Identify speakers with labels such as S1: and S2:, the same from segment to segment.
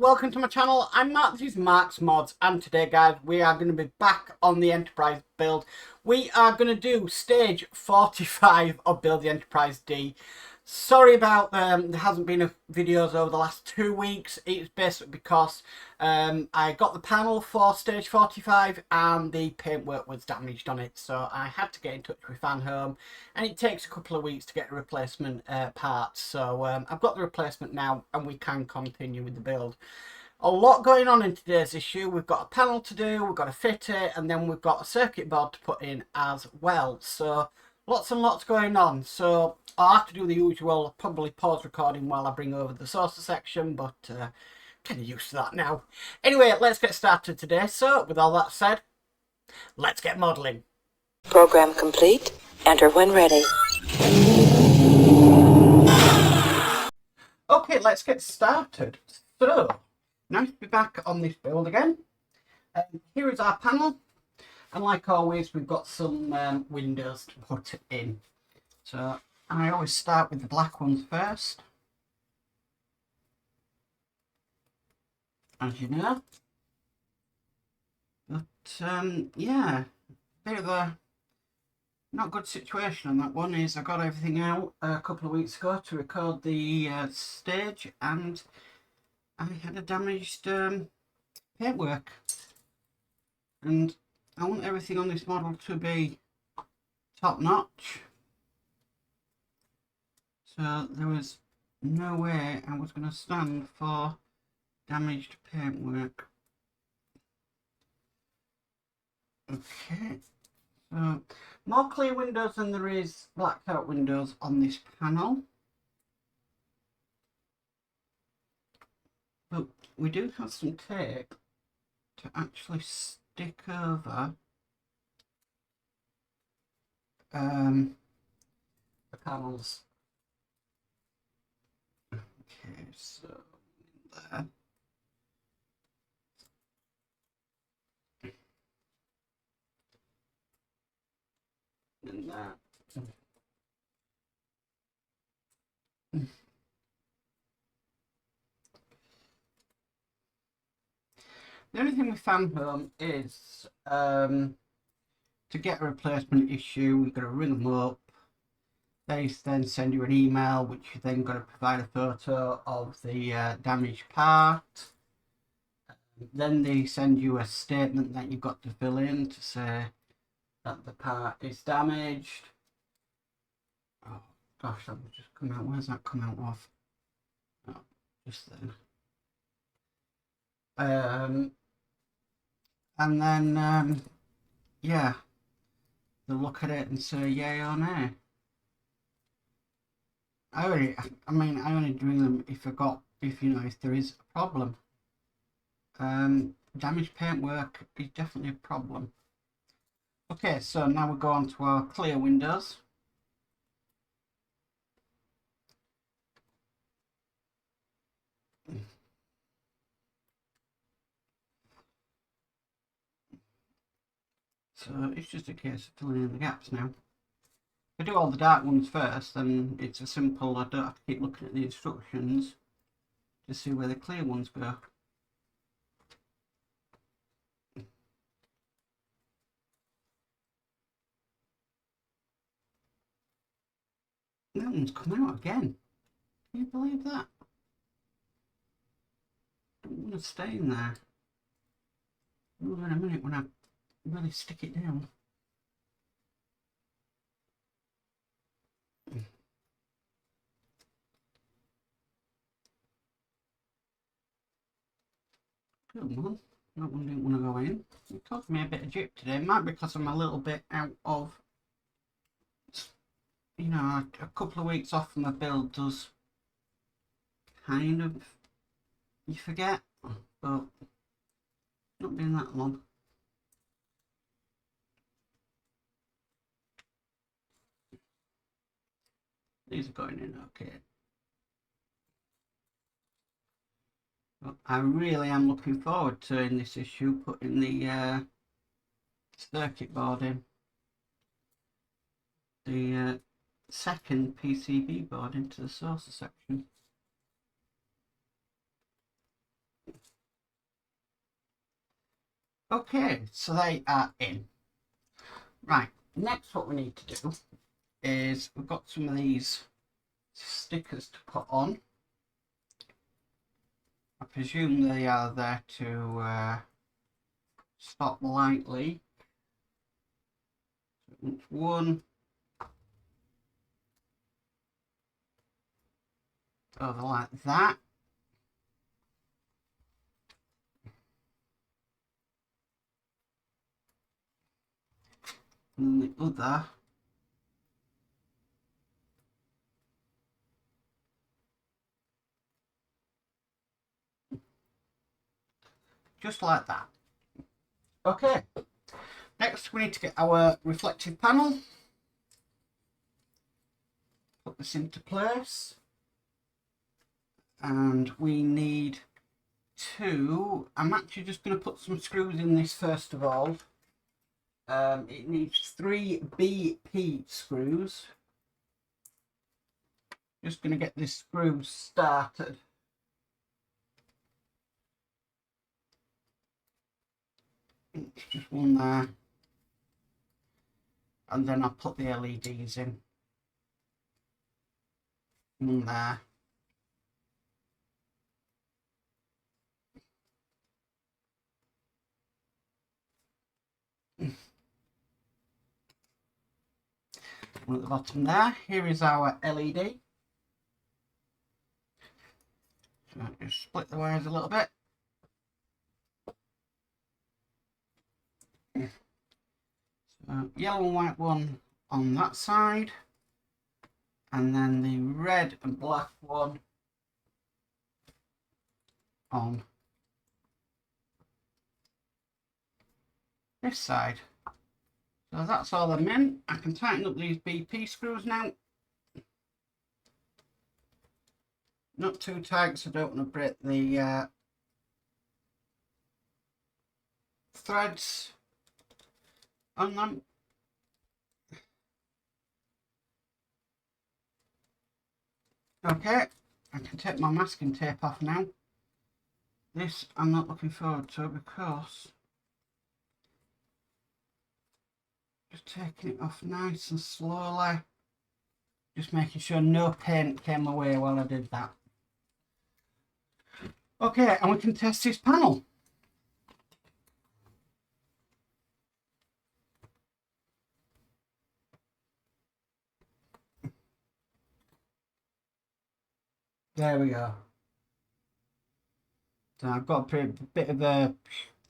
S1: welcome to my channel. I'm Mark, this is Mark's Mods, and today guys we are going to be back on the Enterprise build. We are going to do stage 45 of Build the Enterprise D. Sorry about there hasn't been videos over the last 2 weeks. It's basically because I got the panel for stage 45 and the paintwork was damaged on it, so I had to get in touch with Fan Home, and it takes a couple of weeks to get a replacement part. So I've got the replacement now and we can continue with the build. A lot going on in today's issue. We've got a panel to do, we've got to fit it, and then we've got a circuit board to put in as well. So lots and lots going on. So I'll have to do the usual, probably pause recording while I bring over the saucer section, but kind of used to that now. Anyway, let's get started today. So with all that said, let's get modelling.
S2: Program complete. Enter when ready.
S1: Okay, let's get started. So, nice to be back on this build again. Here is our panel, and like always we've got some windows to put in. So I always start with the black ones first, as you know. But yeah, bit of a not good situation on that one. Is I got everything out a couple of weeks ago to record the stage, and I had a damaged paintwork, and I want everything on this model to be top notch, so there was no way I was going to stand for damaged paintwork. Okay, so more clear windows than there is blacked out windows on this panel, but we do have some tape to actually stick over the panels. Okay, so there. And that. The only thing with Fan Home is to get a replacement issue, we've got to ring them up. They then send you an email, which you then got to provide a photo of the damaged part. Then they send you a statement that you've got to fill in to say that the part is damaged. Oh gosh, that would just come out. Where's that come out of? Oh, just then. And then yeah, they'll look at it and say yay or nay. I only ring them if if there is a problem. Damaged paintwork is definitely a problem. Okay, so now we go on to our clear windows. So it's just a case of filling in the gaps now. If I do all the dark ones first, then it's a simple, I don't have to keep looking at the instructions to see where the clear ones go. That one's come out again. Can you believe that? I don't want to stay in there. More in a minute when I really stick it down. Come on, that one didn't want to go in. It caused me a bit of drip today. It might be because I'm a little bit out of, a couple of weeks off from the build does kind of, you forget, but not been that long. These are going in okay. But I really am looking forward to in this issue putting the circuit board in. The second PCB board into the saucer section. Okay, so they are in. Right, next what we need to do is we've got some of these stickers to put on. I presume they are there to stop the light leak. One over like that. And the other just like that. Okay, next we need to get our reflective panel. Put this into place. And we need I'm actually just going to put some screws in this first of all. It needs 3 BP screws. Just going to get this screw started. It's just one there. And then I'll put the LEDs in. One there. One at the bottom there. Here is our LED. So just split the wires a little bit. So yellow and white one on that side, and then the red and black one on this side. So that's all I'm in. I can tighten up these BP screws now. Not too tight so I don't want to break the threads on them. Okay, I can take my masking tape off now. This I'm not looking forward to because just taking it off nice and slowly, just making sure no paint came away while I did that. Okay, and we can test this panel. There we go. So I've got a bit of a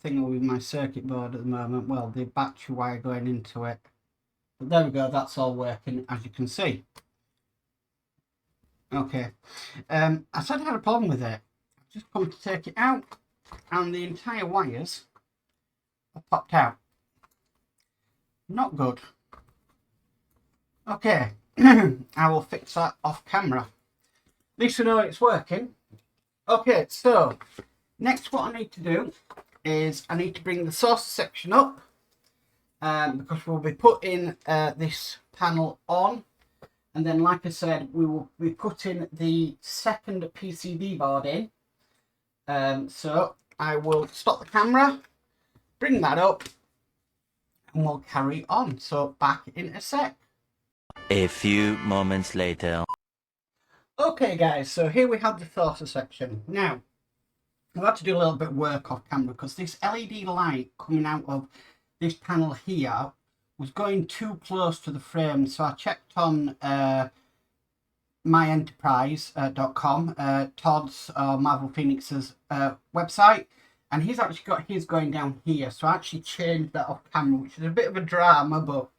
S1: thing with my circuit board at the moment. Well, the battery wire going into it. But there we go, that's all working as you can see. Okay. I said I had a problem with it. I've just come to take it out and the entire wires have popped out. Not good. Okay. I will fix that off camera. At least I know it's working. Okay, so next what I need to do is I need to bring the source section up because we'll be putting this panel on, and then like I said we will be putting the second PCB board in. So I will stop the camera, bring that up, and we'll carry on. So back in a sec.
S3: A few moments later.
S1: Okay guys, so here we have the source section. Now I've had to do a little bit of work off camera because this LED light coming out of this panel here was going too close to the frame, so I checked on myenterprise.com, Todd's Marvel Phoenix's website, and he's actually got his going down here, so I actually changed that off camera, which is a bit of a drama, but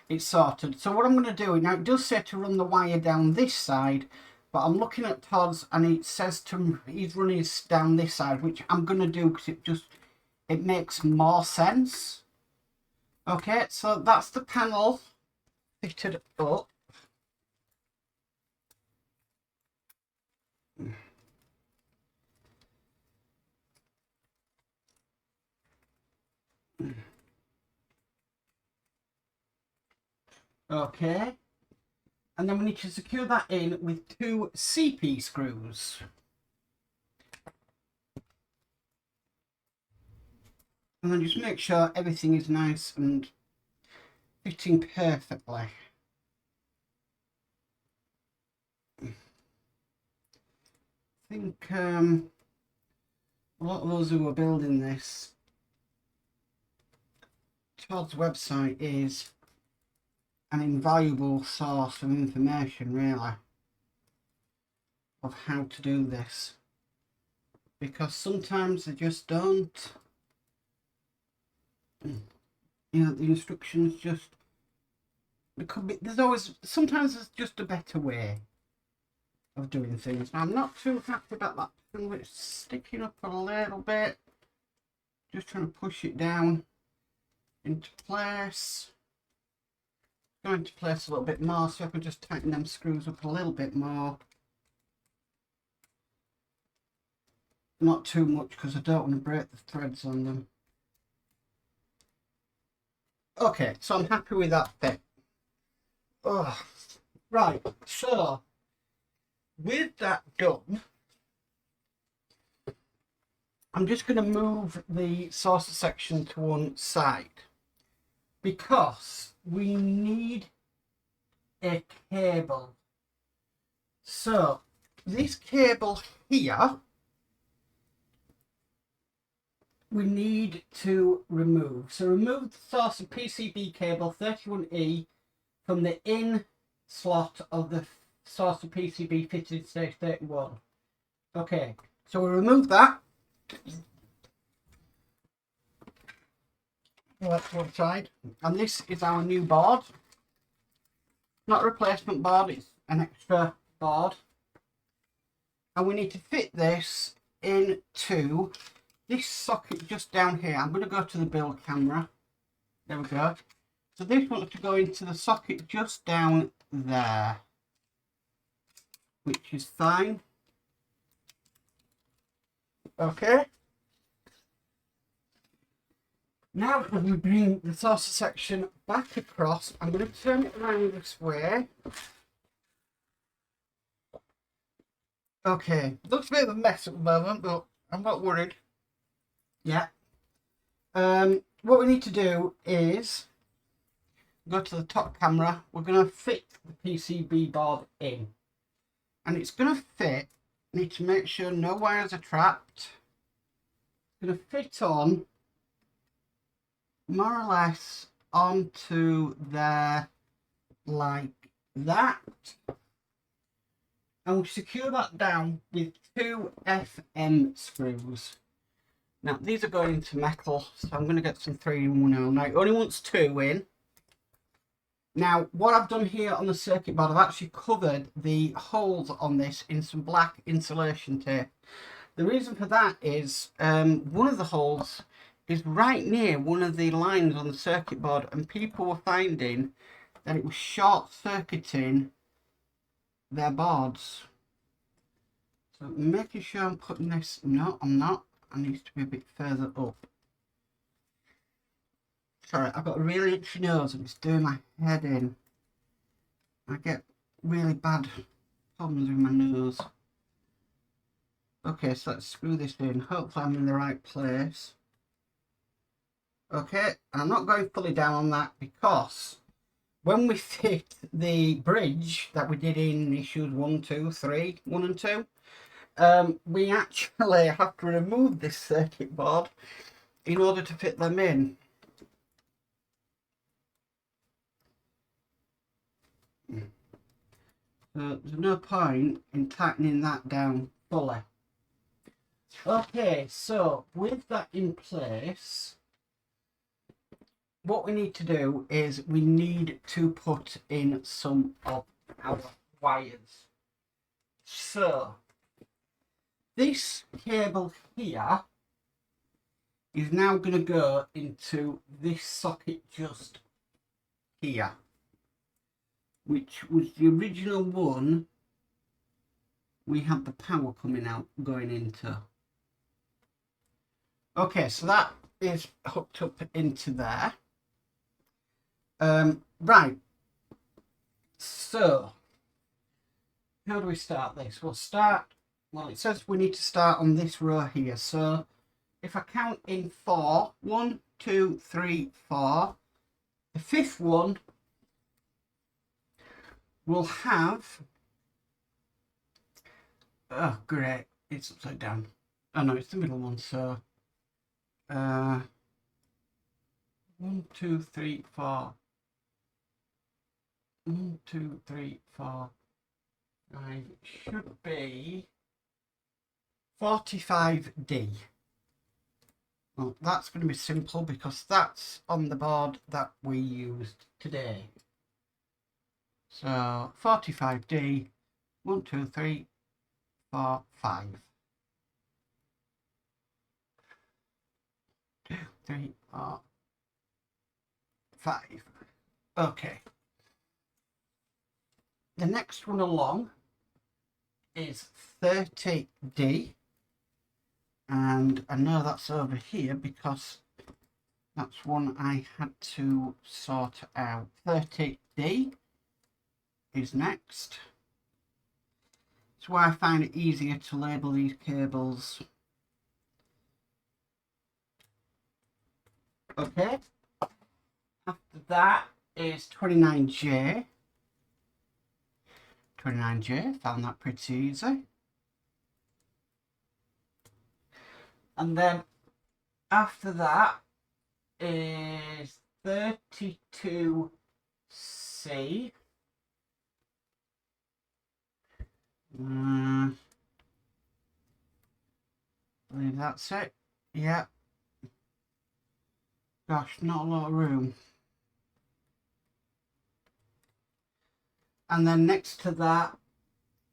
S1: it's sorted. So what I'm going to do now, it does say to run the wire down this side, but I'm looking at Todd's and it says to he's running his down this side, which I'm going to do because it makes more sense. Okay, so that's the panel fitted up. Okay, and then we need to secure that in with 2 CP screws. And then just make sure everything is nice and fitting perfectly. I think a lot of those who are building this, Todd's website is an invaluable source of information, really, of how to do this. Because sometimes they just don't. You know, the instructions just, there could be, there's always, sometimes there's just a better way of doing things. Now, I'm not too happy about that thing, it's sticking up a little bit. Just trying to push it down into place. Go into place a little bit more, so I can just tighten them screws up a little bit more. Not too much, because I don't want to break the threads on them. Okay, so I'm happy with that bit. Oh, right, so with that done, I'm just going to move the saucer section to one side because we need a cable. So this cable here, we need to remove. So remove the saucer PCB cable 31E from the in slot of the saucer PCB fitted in stage 31. Okay, so we remove that. That's one side. And this is our new board. Not a replacement board, it's an extra board. And we need to fit this into this socket just down here. I'm going to go to the build camera. There we go. So this wants to go into the socket just down there, which is fine. Okay. Now when we bring the saucer section back across, I'm going to turn it around this way. Okay, looks a bit of a mess at the moment, but I'm not worried. Yeah. What we need to do is go to the top camera. We're going to fit the PCB board in, and it's going to fit. Need to make sure no wires are trapped. It's going to fit on more or less onto there like that, and we'll secure that down with 2 FM screws. Now these are going into metal, so I'm going to get some 3-in-1 now. It only wants 2 in. Now what I've done here on the circuit board, I've actually covered the holes on this in some black insulation tape. The reason for that is one of the holes is right near one of the lines on the circuit board, and people were finding that it was short-circuiting their boards. So making sure I'm putting this, no I'm not, I need to be a bit further up. Sorry, I've got a really itchy nose and it's doing my head in. I get really bad problems with my nose. Okay, so let's screw this in. Hopefully I'm in the right place. Okay, I'm not going fully down on that because when we fit the bridge that we did in issues 1, 2, 3, 1 and 2, we actually have to remove this circuit board in order to fit them in. So there's no point in tightening that down fully. Okay, so with that in place, what we need to do is we need to put in some of our wires. So this cable here is now going to go into this socket just here, which was the original one we had the power coming out going into. Okay, so that is hooked up into there. Right, so how do we start this? We'll start, well, it says we need to start on this row here, so if I count in 4, 1, 2, 3, 4, the fifth one will have, oh great, it's upside down. Oh no, it's the middle one, so 1, 2, 3, 4. 1, 2, 3, 4, 5 should be 45D. Well, that's going to be simple because that's on the board that we used today. So 45D, 1, 2, 3, 4, 5. 2, 3, 4, 5. Okay. The next one along is 30D. And I know that's over here because that's one I had to sort out. 30D is next. That's why I find it easier to label these cables. Okay. After that is 29J. 29J, found that pretty easy. And then after that is 32C. I believe that's it. Yeah. Gosh, not a lot of room. And then next to that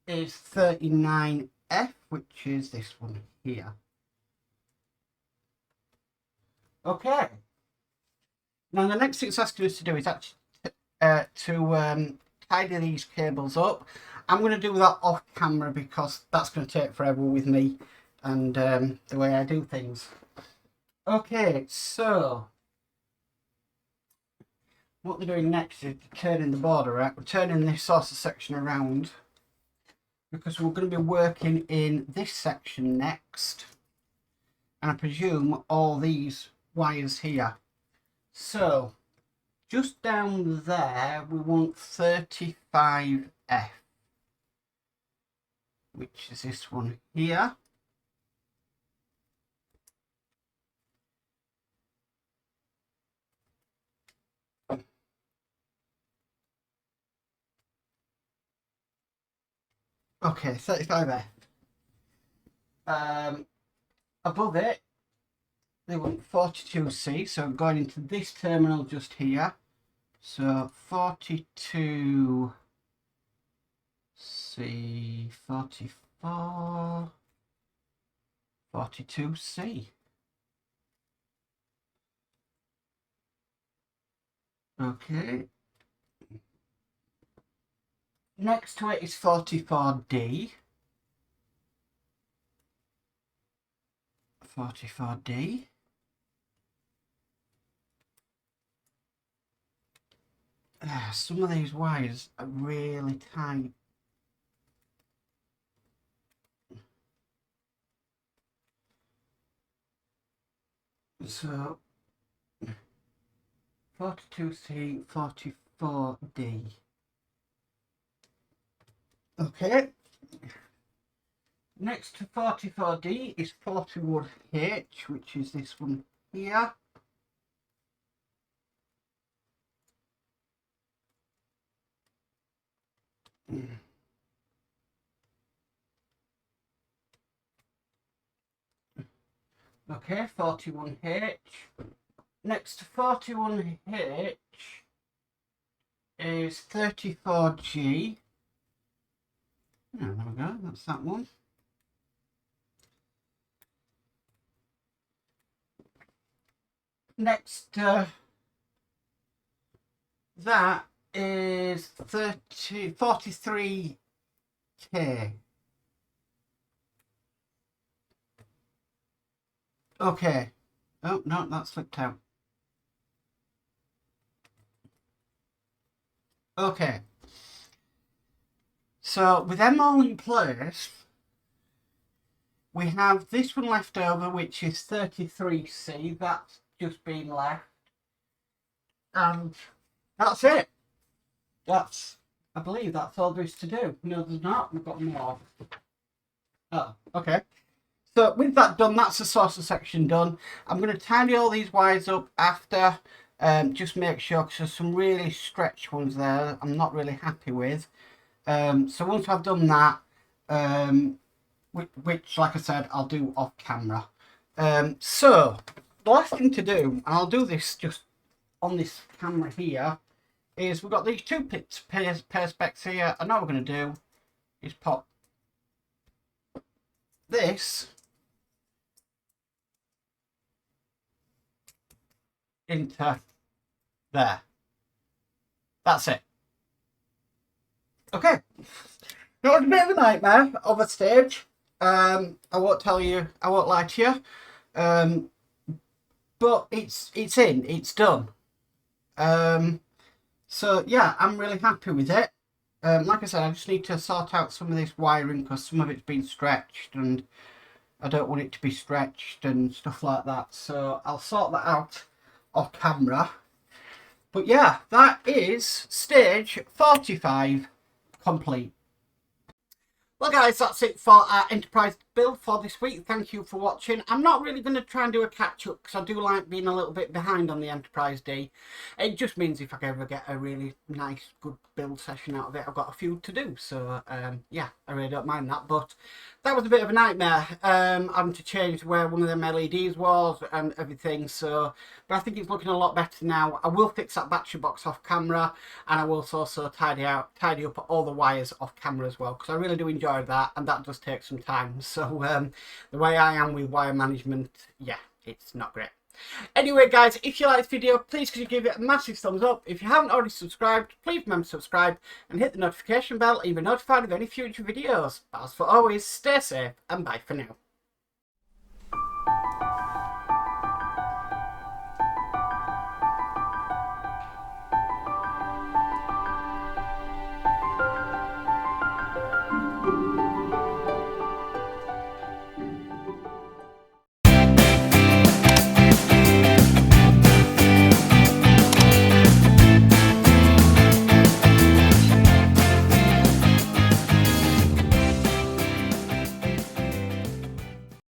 S1: is 39F, which is this one here. Okay. Now the next thing it's asking us to do is actually tidy these cables up. I'm going to do that off camera because that's going to take forever with me and the way I do things. Okay, so what they're doing next is turning the border out. We're turning this sort of section around because we're going to be working in this section next. And I presume all these wires here. So just down there we want 35F, which is this one here. Okay, 35F. Above it they want 42C, so I'm going into this terminal just here. So 42C, 44, 42C. Okay. Next to it is 44D. 44D. Some of these wires are really tight. So 42C, 44D. Okay. Next to 44D is 41H, which is this one here. Okay, 41H. Next to 41H is 34G. Oh, there we go, that's that one. Next, that is 43K. Okay. Oh, no, that slipped out. Okay. So, with them all in place, We have this one left over, which is 33C. That's just been left. And that's it. I believe that's all there is to do. No, there's not. We've got more. Oh, okay. So with that done, that's the saucer section done. I'm going to tidy all these wires up after. Just make sure, because there's some really stretched ones there I'm not really happy with. So once I've done that, which like I said, I'll do off camera. So the last thing to do, and I'll do this just on this camera here, is we've got these two perspex here, and all we're going to do is pop this into there. That's it. Okay. That was a bit of a nightmare of a stage. I won't lie to you. But it's in, it's done. So yeah, I'm really happy with it. Like I said, I just need to sort out some of this wiring because some of it's been stretched and I don't want it to be stretched and stuff like that. So I'll sort that out off camera. But yeah, that is stage 45 complete. Well guys, that's it for our Enterprise build for this week. Thank you for watching. I'm not really going to try and do a catch up because I do like being a little bit behind on the Enterprise D. It just means if I ever get a really nice, good build session out of it, I've got a few to do. So yeah, I really don't mind that. But that was a bit of a nightmare, having to change where one of them LEDs was and everything. So, but I think it's looking a lot better now. I will fix that battery box off camera, and I will also tidy up all the wires off camera as well, because I really do enjoy that, and that does take some time. So the way I am with wire management, yeah, it's not great. Anyway guys, if you like this video, please could you give it a massive thumbs up. If you haven't already subscribed, please remember to subscribe and hit the notification bell and you'll be notified of any future videos. But as for always, stay safe and bye for now.